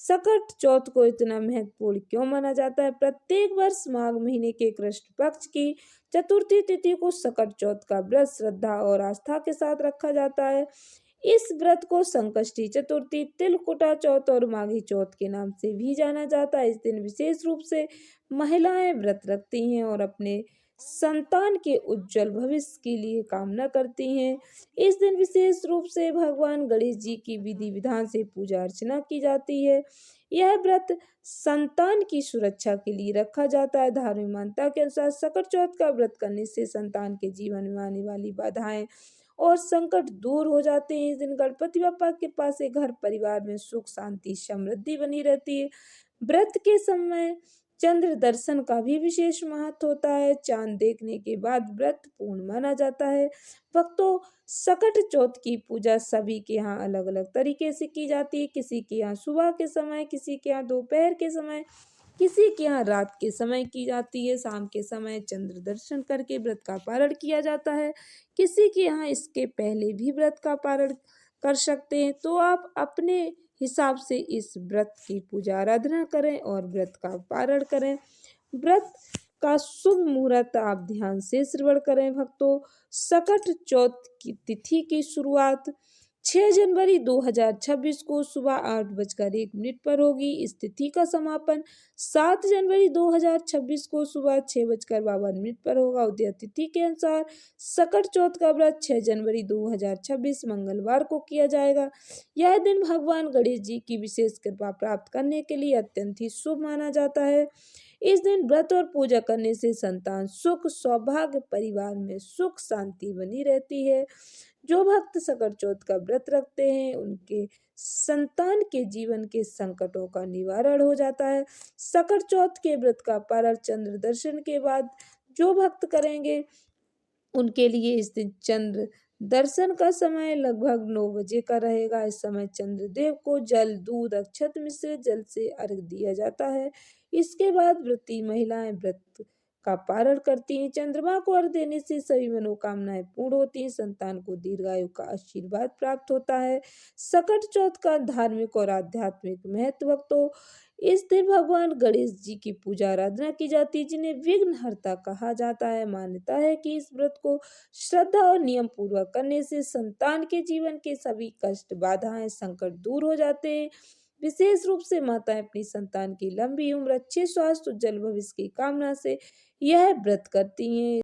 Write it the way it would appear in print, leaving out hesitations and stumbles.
सकट चौथ को इतना महत्वपूर्ण क्यों माना जाता है? प्रत्येक वर्ष माघ महीने के कृष्ण पक्ष की चतुर्थी तिथि को सकट चौथ का व्रत श्रद्धा और आस्था के साथ रखा जाता है। इस व्रत को संकष्टी चतुर्थी, तिलकुटा चौथ और माघी चौथ के नाम से भी जाना जाता है। इस दिन विशेष रूप से महिलाएं व्रत रखती हैं और अपने संतान के उज्जवल भविष्य के लिए कामना करती हैं। इस दिन विशेष रूप से भगवान गणेश जी की विधि विधान से पूजा अर्चना की जाती है। यह व्रत संतान की सुरक्षा के लिए रखा जाता है। धार्मिक मान्यता के अनुसार सकट चौथ का व्रत करने से संतान के जीवन में आने वाली बाधाएं और संकट दूर हो जाते हैं। इस दिन गणपति बप्पा की कृपा से घर परिवार में सुख शांति समृद्धि बनी रहती है। व्रत के समय चंद्र दर्शन का भी विशेष महत्व होता है। चांद देखने के बाद व्रत पूर्ण माना जाता है। भक्तों, सकट चौथ की पूजा सभी के यहाँ अलग अलग तरीके से की जाती है। किसी के यहाँ सुबह के समय, किसी के यहाँ दोपहर के समय, किसी के यहाँ रात के समय की जाती है। शाम के समय चंद्र दर्शन करके व्रत का पारण किया जाता है। किसी के यहाँ इसके पहले भी व्रत का पारण कर सकते हैं। तो आप अपने हिसाब से इस व्रत की पूजा आराधना करें और व्रत का पारण करें। व्रत का शुभ मुहूर्त आप ध्यान से श्रवण करें। भक्तों, सकट चौथ की तिथि की शुरुआत 6 जनवरी 2026 को सुबह 8:01 पर होगी। इस तिथि का समापन 7 जनवरी 2026 को सुबह 6:52 पर होगा। उदय तिथि के अनुसार सकट चौथ का व्रत 6 जनवरी 2026 मंगलवार को किया जाएगा। यह दिन भगवान गणेश जी की विशेष कृपा प्राप्त करने के लिए अत्यंत ही शुभ माना जाता है। इस दिन व्रत और पूजा करने से संतान सुख, सौभाग्य, परिवार में सुख शांति बनी रहती है। जो भक्त सकट चौथ का व्रत रखते हैं उनके संतान के जीवन के संकटों का निवारण हो जाता है। सकट चौथ के व्रत का पारण चंद्र दर्शन के बाद जो भक्त करेंगे उनके लिए इस दिन चंद्र दर्शन का समय लगभग 9 बजे का रहेगा। इस समय चंद्रदेव को जल, दूध, अक्षत मिश्रित जल से अर्घ दिया जाता है। इसके बाद व्रती महिलाएं व्रत का पारण करती हैं। चंद्रमा को अर्घ देने से सभी मनोकामनाएं पूर्ण होती हैं। संतान को दीर्घायु का आशीर्वाद प्राप्त होता है। सकट चौथ का धार्मिक और आध्यात्मिक महत्व। भक्तों, इस दिन भगवान गणेश जी की पूजा आराधना की जाती है जिन्हें विघ्नहर्ता कहा जाता है। मान्यता है कि इस व्रत को श्रद्धा और नियम पूर्वक करने से संतान के जीवन के सभी कष्ट, बाधाएं, संकट दूर हो जाते हैं। विशेष रूप से माताएं अपनी संतान की लंबी उम्र, अच्छे स्वास्थ्य, उज्जवल भविष्य की कामना से यह व्रत करती हैं।